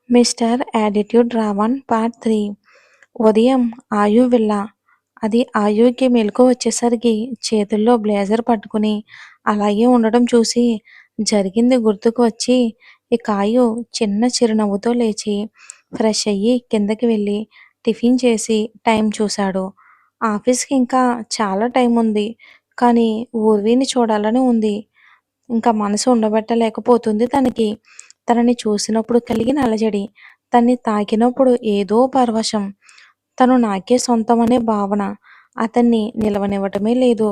Mister attitude Raavan part 3. ఉదయం ఆయు villa. అది ఆయుకి మెలకు వచ్చేసరికి చేతుల్లో బ్లేజర్ పట్టుకుని అలాగే ఉండడం చూసి జరిగింది గుర్తుకు వచ్చి ఇక ఆయు చిన్న చిరునవ్వుతో లేచి ఫ్రెష్ అయ్యి కిందకి వెళ్ళి టిఫిన్ చేసి టైం చూశాడు. ఆఫీస్కి ఇంకా చాలా టైం ఉంది, కానీ ఊర్విని చూడాలని ఉంది. ఇంకా మనసు ఉండబెట్టలేకపోతుంది తనకి. తనని చూసినప్పుడు కలిగిన అలజడి, తన్ని తాకినప్పుడు ఏదో పరవశం. తను నాకే సొంతం అనే భావన అతన్ని నిలవనివ్వటమే లేదు.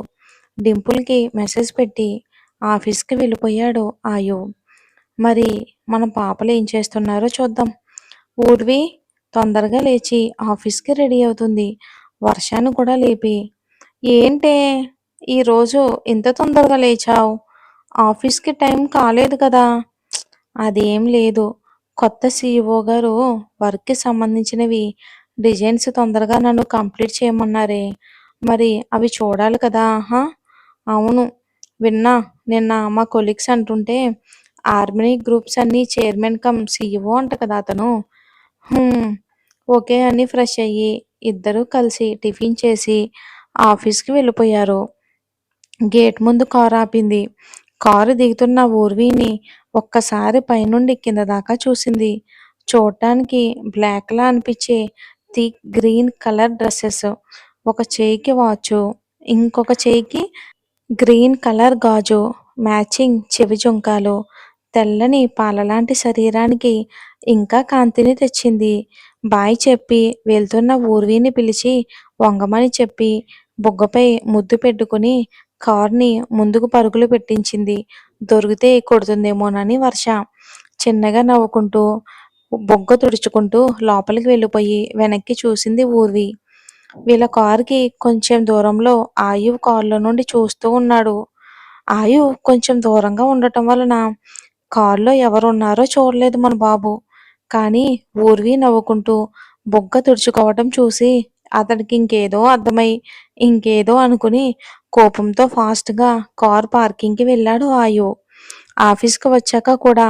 డింపుల్కి మెసేజ్ పెట్టి ఆఫీస్కి వెళ్ళిపోయాడు ఆయు. మరి మన పాపలు ఏం చేస్తున్నారో చూద్దాం. ఊర్వి తొందరగా లేచి ఆఫీస్కి రెడీ అవుతుంది. వర్షాన్ని కూడా లేపి, ఏంటే ఈరోజు ఇంత తొందరగా లేచావు? ఆఫీస్కి టైం కాలేదు కదా. అదేం లేదు, కొత్త సీఈఓ గారు వర్క్కి సంబంధించినవి డిజైన్స్ తొందరగా నన్ను కంప్లీట్ చేయమన్నారే, మరి అవి చూడాలి కదా. అవును, విన్నా. నిన్న మా కొలీగ్స్ అంటుంటే ఆర్మీ గ్రూప్స్ అన్ని చైర్మన్ కమ్ సీఈఓ అంట కదా అతను. హ్మ్, ఓకే అని ఫ్రెష్ అయ్యి ఇద్దరూ కలిసి టిఫిన్ చేసి ఆఫీస్కి వెళ్ళిపోయారు. గేట్ ముందు కారు ఆపింది. కారు దిగుతున్న ఊర్విని ఒక్కసారి పైనుండి కింద దాకా చూసింది. చూడటానికి బ్లాక్లా అనిపించే థిక్ గ్రీన్ కలర్ డ్రెస్సెస్, ఒక చేయికి వాచు, ఇంకొక చేయికి గ్రీన్ కలర్ గాజు, మ్యాచింగ్ చెవి జుంకాలు, తెల్లని పాలలాంటి శరీరానికి ఇంకా కాంతిని తెచ్చింది. బాయ్ చెప్పి వెళ్తున్న ఊర్విని పిలిచి వంగమని చెప్పి బుగ్గపై ముద్దు పెట్టుకుని కార్ని ముందుకు పరుగులు పెట్టించింది. దొరికితే కొడుతుందేమోనని వర్ష. చిన్నగా నవ్వుకుంటూ బొగ్గ తుడుచుకుంటూ లోపలికి వెళ్ళిపోయి వెనక్కి చూసింది ఊర్వి. వీళ్ళ కారుకి కొంచెం దూరంలో ఆయు కారులో నుండి చూస్తూ ఉన్నాడు. ఆయు కొంచెం దూరంగా ఉండటం వలన కారులో ఎవరున్నారో చూడలేదు మన బాబు. కానీ ఊర్వి నవ్వుకుంటూ బొగ్గ తుడుచుకోవటం చూసి అతడికి ఇంకేదో అర్థమై ఇంకేదో అనుకుని కోపంతో ఫాస్ట్గా కార్ పార్కింగ్కి వెళ్ళాడు ఆయు. ఆఫీస్కి వచ్చాక కూడా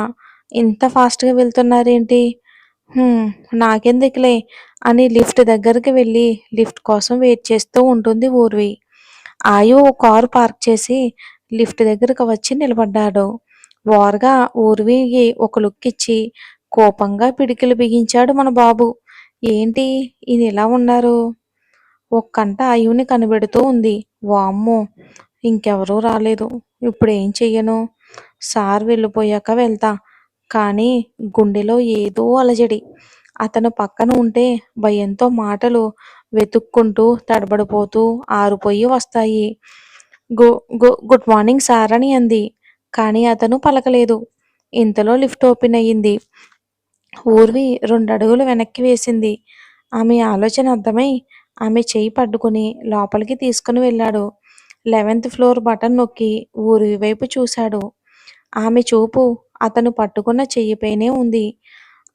ఇంత ఫాస్ట్గా వెళ్తున్నారేంటి? నాకెందుకులే అని లిఫ్ట్ దగ్గరికి వెళ్ళి లిఫ్ట్ కోసం వెయిట్ చేస్తూ ఉంటుంది ఊర్వి. ఆయు కారు పార్క్ చేసి లిఫ్ట్ దగ్గరకు వచ్చి నిలబడ్డాడు. వారుగా ఊర్వికి ఒక లుక్ ఇచ్చి కోపంగా పిడికిలు బిగించాడు మన బాబు. ఏంటి ఈయన ఇలా ఉన్నారు? ఒక్కంట ఆయువుని కనిపెడుతూ ఉంది. వామ్మో, ఇంకెవరూ రాలేదు, ఇప్పుడేం చెయ్యను? సార్ వెళ్ళిపోయాక వెళ్తా. కానీ గుండెలో ఏదో అలజడి. అతను పక్కన ఉంటే భయంతో మాటలు వెతుక్కుంటూ తడబడిపోతూ ఆరిపోయి వస్తాయి. గుడ్ మార్నింగ్ సార్ అని అంది. కానీ అతను పలకలేదు. ఇంతలో లిఫ్ట్ ఓపెన్ అయ్యింది. ఊర్వి 2 అడుగులు వెనక్కి వేసింది. ఆమె ఆలోచన అర్థమై ఆమె చేయి పట్టుకుని లోపలికి తీసుకుని వెళ్ళాడు. 11th ఫ్లోర్ బటన్ నొక్కి ఊర్వి వైపు చూశాడు. ఆమె చూపు అతను పట్టుకున్న చెయ్యిపైనే ఉంది.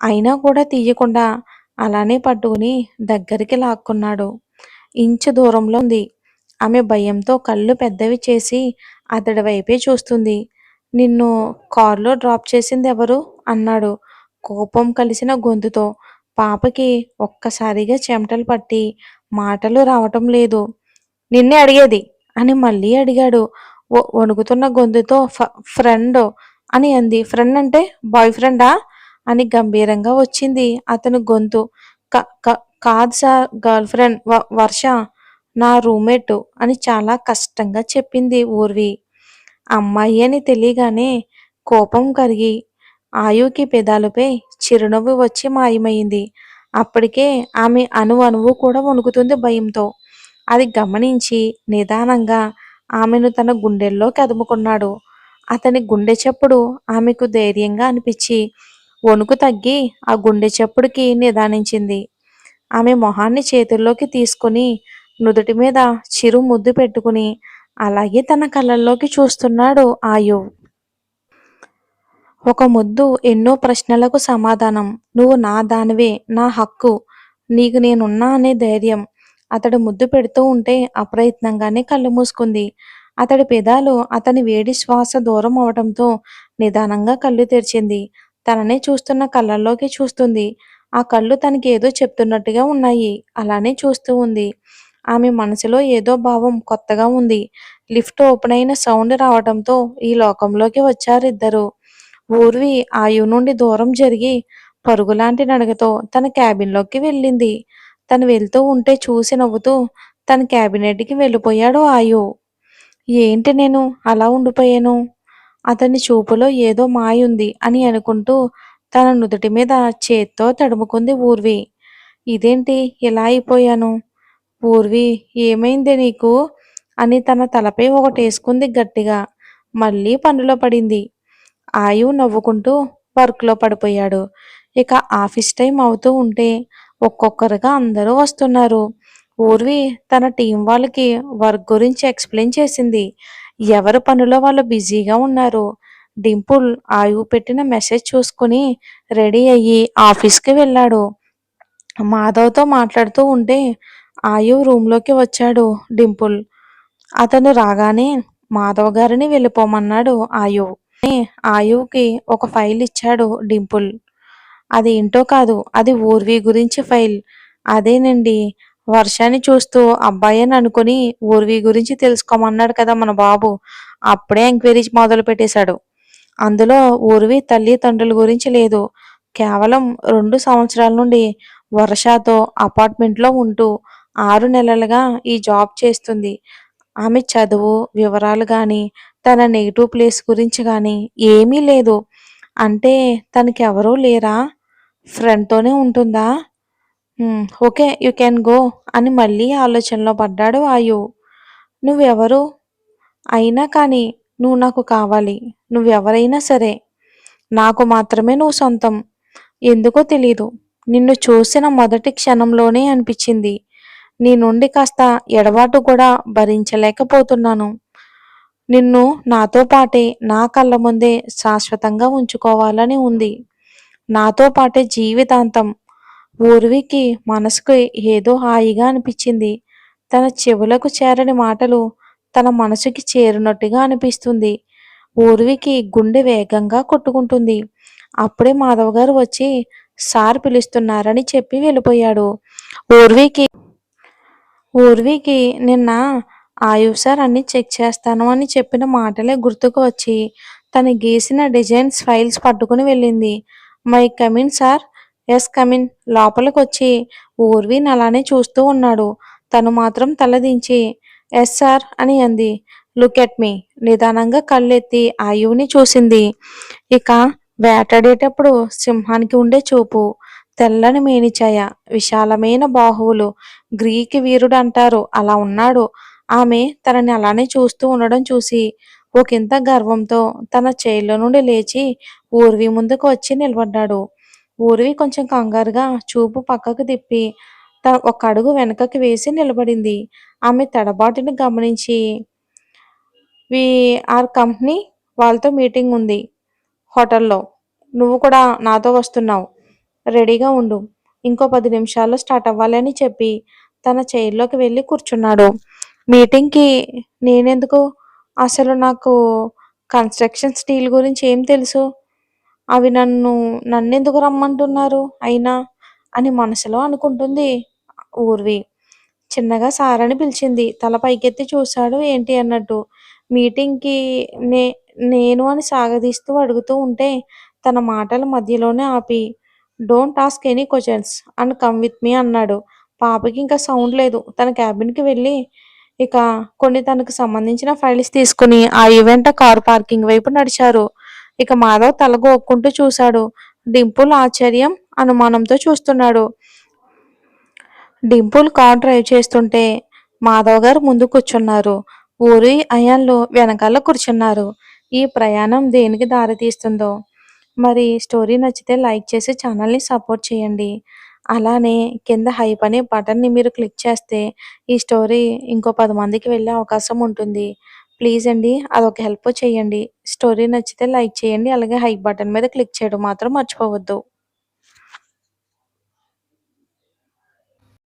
అయినా కూడా తీయకుండా అలానే పట్టుకుని దగ్గరికి లాక్కున్నాడు. ఇంచు దూరంలో ఉంది. ఆమె భయంతో కళ్ళు పెద్దవి చేసి అతడి వైపే చూస్తుంది. నిన్ను కారులో డ్రాప్ చేసింది ఎవరు? అన్నాడు కోపం కలిసిన గొంతుతో. పాపకి ఒక్కసారిగా చెమటలు పట్టి మాటలు రావటం లేదు. నిన్నే అడిగేది అని మళ్ళీ అడిగాడు వణుకుతున్న గొంతుతో. ఫ్రెండ్ అని అంది. ఫ్రెండ్ అంటే బాయ్ ఫ్రెండా అని గంభీరంగా వచ్చింది అతని గొంతు. కాదు సార్, గర్ల్ ఫ్రెండ్ వర్ష, నా రూమ్మేట్ అని చాలా కష్టంగా చెప్పింది ఊర్వి. అమ్మాయి అని తెలియగానే కోపం కరిగి ఆయుకి పెదాలపై చిరునవ్వు వచ్చి మాయమైంది. అప్పటికే ఆమె అణువు కూడా వణుకుతుంది భయంతో. అది గమనించి నిదానంగా ఆమెను తన గుండెల్లోకి అదుముకున్నాడు. అతని గుండె చప్పుడు ఆమెకు ధైర్యంగా అనిపించి వణుకు తగ్గి ఆ గుండె చప్పుడుకి నిదానించింది. ఆమె మొహాన్ని చేతుల్లోకి తీసుకుని నుదుటి మీద చిరు ముద్దు పెట్టుకుని అలాగే తన కళ్ళల్లోకి చూస్తున్నాడు ఆయు. ఒక ముద్దు ఎన్నో ప్రశ్నలకు సమాధానం. నువ్వు నా దానివే, నా హక్కు, నీకు నేనున్నా అనే ధైర్యం. అతడు ముద్దు పెడుతూ ఉంటే అప్రయత్నంగానే కళ్ళు మూసుకుంది. అతడి పెదాలు అతని వేడి శ్వాస దూరం అవడంతో నిదానంగా కళ్ళు తెరిచింది. తననే చూస్తున్న కళ్ళల్లోకి చూస్తుంది. ఆ కళ్ళు తనకేదో చెప్తున్నట్టుగా ఉన్నాయి. అలానే చూస్తూ ఉంది. ఆమె మనసులో ఏదో భావం కొత్తగా ఉంది. లిఫ్ట్ ఓపెన్ అయిన సౌండ్ రావటంతో ఈ లోకంలోకి వచ్చారిద్దరూ. ఊర్వి ఆయు నుండి దూరం జరిగి పరుగులాంటి నడకతో తన క్యాబిన్‌లోకి వెళ్ళింది. తను వెళ్తూ ఉంటే చూసి నవ్వుతూ తన క్యాబినెట్‌కి వెళ్ళిపోయాడు ఆయు. ఏంటి నేను అలా ఉండిపోయాను? అతని చూపులో ఏదో మాయుంది అని అనుకుంటూ తన నుదుటి మీద చేత్తో తడుముకుంది ఊర్వి. ఇదేంటి ఇలా అయిపోయాను? ఊర్వి ఏమైందే నీకు? అని తన తలపై ఒకటేసుకుంది గట్టిగా. మళ్ళీ పనిలో పడింది. ఆయు నవ్వుకుంటూ వర్క్‌లో పడిపోయాడు. ఇక ఆఫీస్ టైం అవుతూ ఉంటే ఒక్కొక్కరుగా అందరూ వస్తున్నారు. ఊర్వి తన టీం వాళ్ళకి వర్క్ గురించి ఎక్స్‌ప్లెయిన్ చేసింది. ఎవరి పనిలో వాళ్ళు బిజీగా ఉన్నారు. డింపుల్ ఆయు పెట్టిన మెసేజ్ చూసుకొని రెడీ అయ్యి ఆఫీస్‌కి వెళ్ళాడు. మాధవ్‌తో మాట్లాడుతూ ఉంటే ఆయు రూమ్‌లోకి వచ్చాడు డింపుల్. అతను రాగానే మాధవ్ గారిని వెళ్ళిపోమన్నాడు ఆయు. ఆయువుకి ఒక ఫైల్ ఇచ్చాడు డింపుల్. అదేంటో కాదు, అది ఊర్వి గురించి ఫైల్. అదేనండి, వర్షాన్ని చూస్తూ అబ్బాయని అనుకుని ఊర్వి గురించి తెలుసుకోమన్నాడు కదా మన బాబు. అప్పుడే ఎంక్వైరీ మొదలు పెట్టేశాడు. అందులో ఊర్వి తల్లి తండ్రుల గురించి లేదు. కేవలం 2 సంవత్సరాల నుండి వర్షతో అపార్ట్మెంట్లో ఉంటూ 6 నెలలుగా ఈ జాబ్ చేస్తుంది. ఆమె చదువు వివరాలు గానీ, తన నెగెటివ్ ప్లేస్ గురించి గానీ ఏమీ లేదు. అంటే తనకెవరూ లేరా? ఫ్రెండ్‌తోనే ఉంటుందా? ఓకే. యూ కెన్ గో అని మళ్ళీ ఆలోచనలో పడ్డాడు ఆయు. నువ్వెవరు? అయినా కానీ నువ్వు నాకు కావాలి. నువ్వెవరైనా సరే. నాకు మాత్రమే నువ్వు సొంతం. ఎందుకో తెలీదు. నిన్ను చూసిన మొదటి క్షణంలోనే అనిపిచ్చింది. నీ నుండి కాస్త ఎడబాటు కూడా భరించలేకపోతున్నాను. నిన్ను నాతో పాటే నా కళ్ళ ముందే శాశ్వతంగా ఉంచుకోవాలని ఉంది. నాతో పాటే జీవితాంతం. ఊర్వికి మనసుకి ఏదో హాయిగా అనిపించింది. తన చెవులకు చేరని మాటలు తన మనసుకి చేరినట్టుగా అనిపిస్తుంది. ఊర్వికి గుండె వేగంగా కొట్టుకుంటుంది. అప్పుడే మాధవ్ గారు వచ్చి సార్ పిలుస్తున్నారని చెప్పి వెళ్ళిపోయాడు. ఊర్వికి ఊర్వికి నిన్న ఆయుష్ సార్ అన్ని చెక్ చేస్తాను అని చెప్పిన మాటలే గుర్తుకు వచ్చి తను గీసిన డిజైన్స్ ఫైల్స్ పట్టుకుని వెళ్ళింది. May I come in sir? Yes come in. లోపలికొచ్చి ఊర్విని అలానే చూస్తూ ఉన్నాడు. తను మాత్రం తలదించి ఎస్ సార్ అని అంది. Look at me. నిదానంగా కళ్ళెత్తి ఆయువుని చూసింది. ఇక వేటాడేటప్పుడు సింహానికి ఉండే చూపు, తెల్లని మేనిఛాయ, విశాలమైన బాహువులు, గ్రీక్ వీరుడు అంటారు అలా ఉన్నాడు. ఆమె తనని అలానే చూస్తూ ఉండడం చూసి ఒకంత గర్వంతో తన చైర్లో నుండి లేచి ఊర్వి ముందుకు వచ్చి నిలబడ్డాడు. ఊర్వి కొంచెం కంగారుగా చూపు పక్కకు తిప్పి ఒక అడుగు వెనకకి వేసి నిలబడింది. ఆమె తడబాటుని గమనించి వి ఆర్ కంపెనీ వాళ్ళతో మీటింగ్ ఉంది హోటల్లో. నువ్వు కూడా నాతో వస్తున్నావు. రెడీగా ఉండు. ఇంకో 10 నిమిషాల్లో స్టార్ట్ అవ్వాలి అని చెప్పి తన చైర్లోకి వెళ్ళి కూర్చున్నాడు. మీటింగ్‌కి నేనెందుకు? అసలు నాకు కన్‌స్ట్రక్షన్ స్టీల్ గురించి ఏం తెలుసు? అవి నన్నెందుకు రమ్మంటున్నారు అయినా? అని మనసులో అనుకుంటుంది ఊర్వి. చిన్నగా సార్ అని పిలిచింది. తల పైకెత్తి చూశాడు ఏంటి అన్నట్టు. మీటింగ్‌కి నే నేను అని సాగదీస్తూ అడుగుతూ ఉంటే తన మాటల మధ్యలోనే ఆపి don't ask any questions and come with me అన్నాడు. పాపకి ఇంకా సౌండ్ లేదు. తన క్యాబిన్‌కి వెళ్ళి ఇక కొన్ని తనకు సంబంధించిన ఫైల్స్ తీసుకొని ఆ ఈవెంట కారు పార్కింగ్ వైపు నడిచారు. ఇక మాధవ్ తల గోక్కుంటూ చూశాడు. డింపుల్ ఆశ్చర్యం, అనుమానంతో చూస్తున్నాడు. డింపుల్ కార్ డ్రైవ్ చేస్తుంటే మాధవ్ గారు ముందు కూర్చున్నారు. ఊరి అయాన్లు వెనకాల కూర్చున్నారు. ఈ ప్రయాణం దేనికి దారితీస్తుందో. మరి స్టోరీ నచ్చితే లైక్ చేసి ఛానల్ని సపోర్ట్ చేయండి. అలానే కింద హైప్ అనే బటన్ని మీరు క్లిక్ చేస్తే ఈ స్టోరీ ఇంకో 10 మందికి వెళ్ళే అవకాశం ఉంటుంది. ప్లీజ్ అండి, అదొక హెల్ప్ చేయండి. స్టోరీ నచ్చితే లైక్ చేయండి. అలాగే హైప్ బటన్ మీద క్లిక్ చేయడం మాత్రం మర్చిపోవద్దు.